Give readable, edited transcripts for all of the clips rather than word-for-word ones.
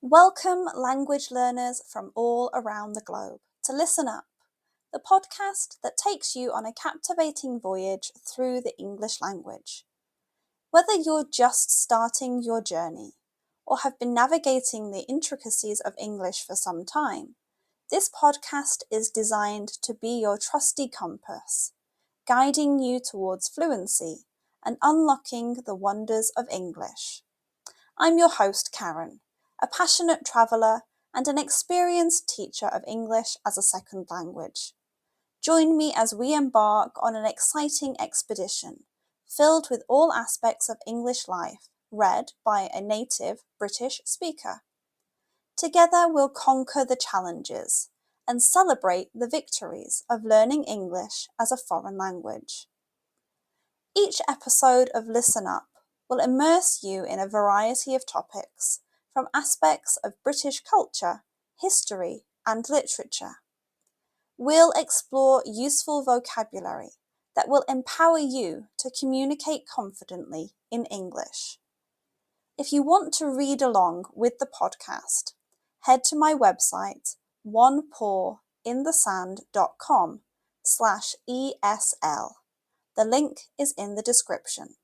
Welcome, language learners from all around the globe, to Listen Up, the podcast that takes you on a captivating voyage through the English language. Whether you're just starting your journey or have been navigating the intricacies of English for some time, this podcast is designed to be your trusty compass, guiding you towards fluency and unlocking the wonders of English. I'm your host, Karen, a passionate traveller and an experienced teacher of English as a second language. Join me as we embark on an exciting expedition filled with all aspects of English life, read by a native British speaker. Together we'll conquer the challenges and celebrate the victories of learning English as a foreign language. Each episode of Listen Up will immerse you in a variety of topics, from aspects of British culture, history, and literature. We'll explore useful vocabulary that will empower you to communicate confidently in English. If you want to read along with the podcast, head to my website, onepawinthesand.com/ESL. The link is in the description.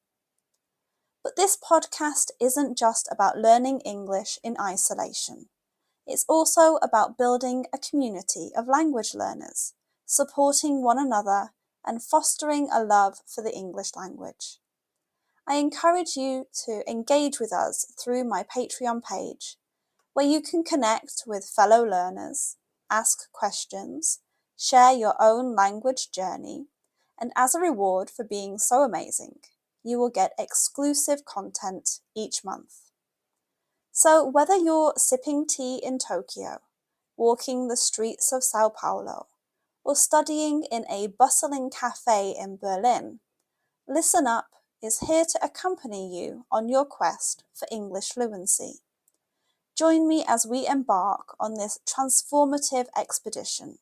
But this podcast isn't just about learning English in isolation. It's also about building a community of language learners, supporting one another, and fostering a love for the English language. I encourage you to engage with us through my Patreon page, where you can connect with fellow learners, ask questions, share your own language journey, and as a reward for being so amazing, you will get exclusive content each month. So whether you're sipping tea in Tokyo, walking the streets of Sao Paulo, or studying in a bustling cafe in Berlin, Listen Up is here to accompany you on your quest for English fluency. Join me as we embark on this transformative expedition,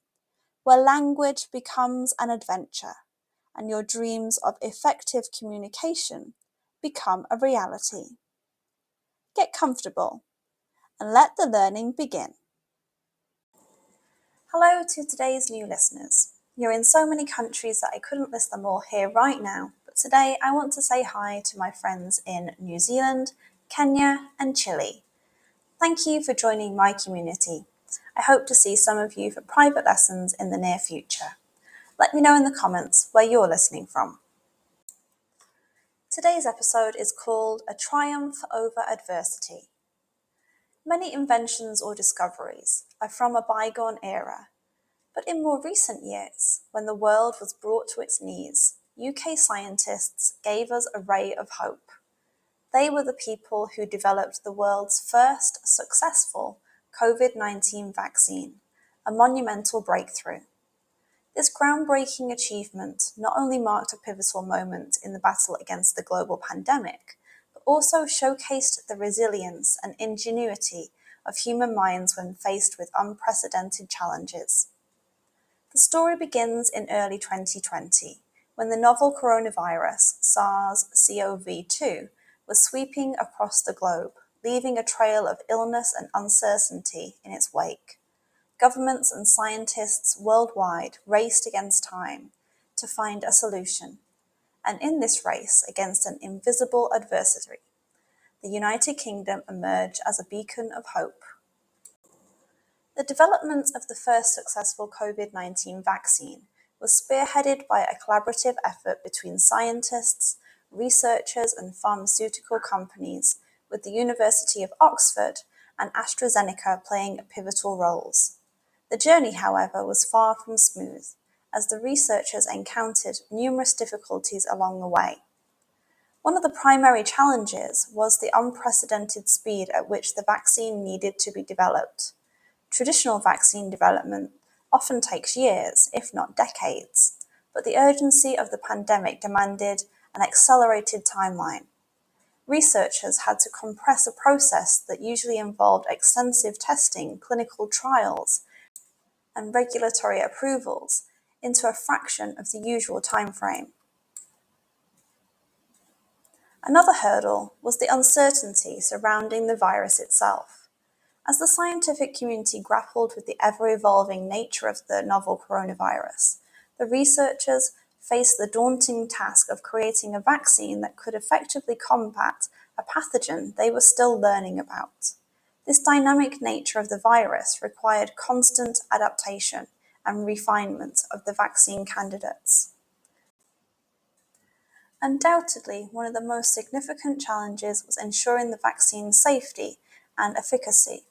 where language becomes an adventure and your dreams of effective communication become a reality. Get comfortable and let the learning begin. Hello to today's new listeners. You're in so many countries that I couldn't list them all here right now, but today I want to say hi to my friends in New Zealand, Kenya, and Chile. Thank you for joining my community. I hope to see some of you for private lessons in the near future. Let me know in the comments where you're listening from. Today's episode is called A Triumph Over Adversity. Many inventions or discoveries are from a bygone era, but in more recent years, when the world was brought to its knees, UK scientists gave us a ray of hope. They were the people who developed the world's first successful COVID-19 vaccine, a monumental breakthrough. This groundbreaking achievement not only marked a pivotal moment in the battle against the global pandemic, but also showcased the resilience and ingenuity of human minds when faced with unprecedented challenges. The story begins in early 2020, when the novel coronavirus, SARS-CoV-2, was sweeping across the globe, leaving a trail of illness and uncertainty in its wake. Governments and scientists worldwide raced against time to find a solution, and in this race against an invisible adversary, the United Kingdom emerged as a beacon of hope. The development of the first successful COVID-19 vaccine was spearheaded by a collaborative effort between scientists, researchers, and pharmaceutical companies, with the University of Oxford and AstraZeneca playing pivotal roles. The journey, however, was far from smooth, as the researchers encountered numerous difficulties along the way. One of the primary challenges was the unprecedented speed at which the vaccine needed to be developed. Traditional vaccine development often takes years, if not decades, but the urgency of the pandemic demanded an accelerated timeline. Researchers had to compress a process that usually involved extensive testing, clinical trials, and regulatory approvals into a fraction of the usual timeframe. Another hurdle was the uncertainty surrounding the virus itself. As the scientific community grappled with the ever-evolving nature of the novel coronavirus, the researchers faced the daunting task of creating a vaccine that could effectively combat a pathogen they were still learning about. This dynamic nature of the virus required constant adaptation and refinement of the vaccine candidates. Undoubtedly, one of the most significant challenges was ensuring the vaccine's safety and efficacy.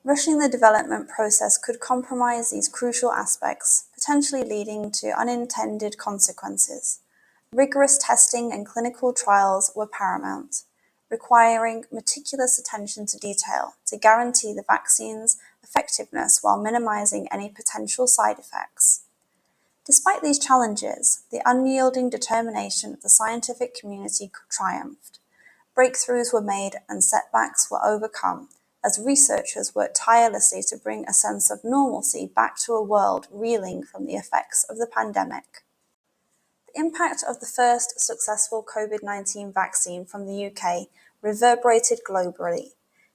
Rushing the development process could compromise these crucial aspects, potentially leading to unintended consequences. Rigorous testing and clinical trials were paramount, requiring meticulous attention to detail to guarantee the vaccine's effectiveness while minimizing any potential side effects. Despite these challenges, the unyielding determination of the scientific community triumphed. Breakthroughs were made and setbacks were overcome as researchers worked tirelessly to bring a sense of normalcy back to a world reeling from the effects of the pandemic. The impact of the first successful COVID-19 vaccine from the UK reverberated globally,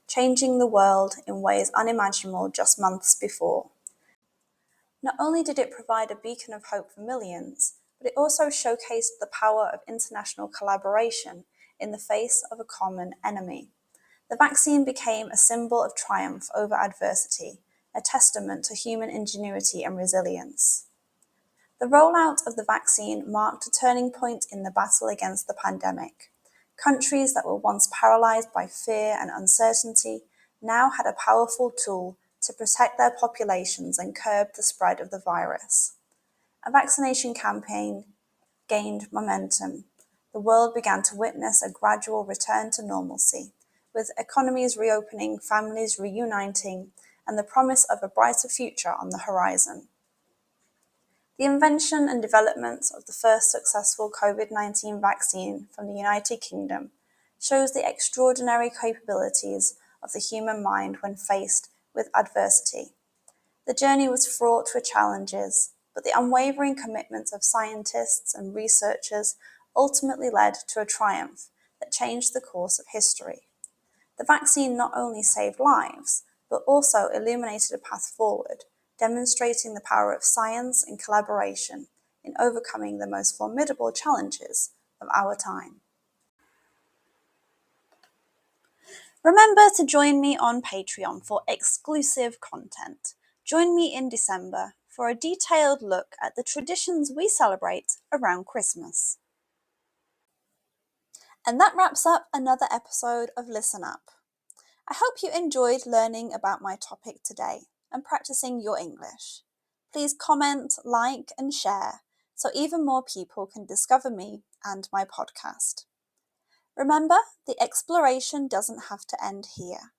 changing the world in ways unimaginable just months before. Not only did it provide a beacon of hope for millions, but it also showcased the power of international collaboration in the face of a common enemy. The vaccine became a symbol of triumph over adversity, a testament to human ingenuity and resilience. The rollout of the vaccine marked a turning point in the battle against the pandemic. Countries that were once paralyzed by fear and uncertainty now had a powerful tool to protect their populations and curb the spread of the virus. A vaccination campaign gained momentum. The world began to witness a gradual return to normalcy, with economies reopening, families reuniting, and the promise of a brighter future on the horizon. The invention and development of the first successful COVID-19 vaccine from the United Kingdom shows the extraordinary capabilities of the human mind when faced with adversity. The journey was fraught with challenges, but the unwavering commitment of scientists and researchers ultimately led to a triumph that changed the course of history. The vaccine not only saved lives, but also illuminated a path forward, demonstrating the power of science and collaboration in overcoming the most formidable challenges of our time. Remember to join me on Patreon for exclusive content. Join me in December for a detailed look at the traditions we celebrate around Christmas. And that wraps up another episode of Listen Up. I hope you enjoyed learning about my topic today and practicing your English. Please comment, like, and share so even more people can discover me and my podcast. Remember, the exploration doesn't have to end here.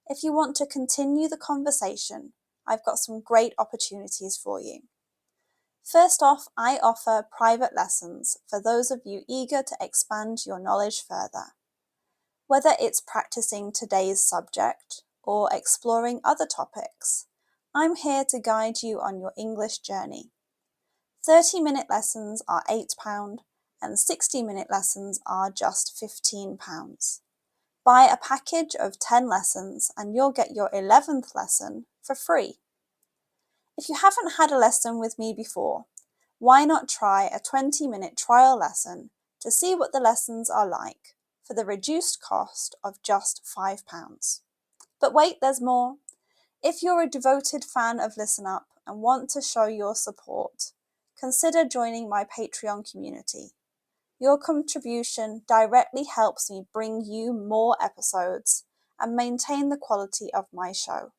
If you want to continue the conversation, I've got some great opportunities for you. First off, I offer private lessons for those of you eager to expand your knowledge further. Whether it's practicing today's subject or exploring other topics, I'm here to guide you on your English journey. 30-minute lessons are £8 and 60-minute lessons are just £15. Buy a package of 10 lessons and you'll get your 11th lesson for free. If you haven't had a lesson with me before, why not try a 20-minute trial lesson to see what the lessons are like for the reduced cost of just £5. But wait, there's more. If you're a devoted fan of Listen Up and want to show your support, consider joining my Patreon community. Your contribution directly helps me bring you more episodes and maintain the quality of my show.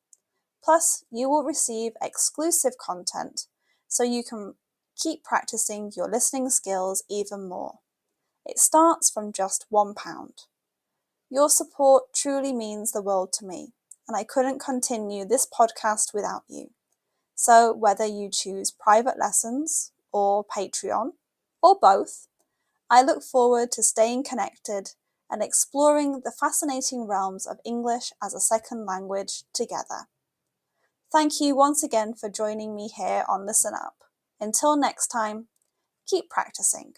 Plus, you will receive exclusive content so you can keep practicing your listening skills even more. It starts from just £1. Your support truly means the world to me, and I couldn't continue this podcast without you. So whether you choose private lessons or Patreon, or both, I look forward to staying connected and exploring the fascinating realms of English as a second language together. Thank you once again for joining me here on Listen Up. Until next time, keep practicing.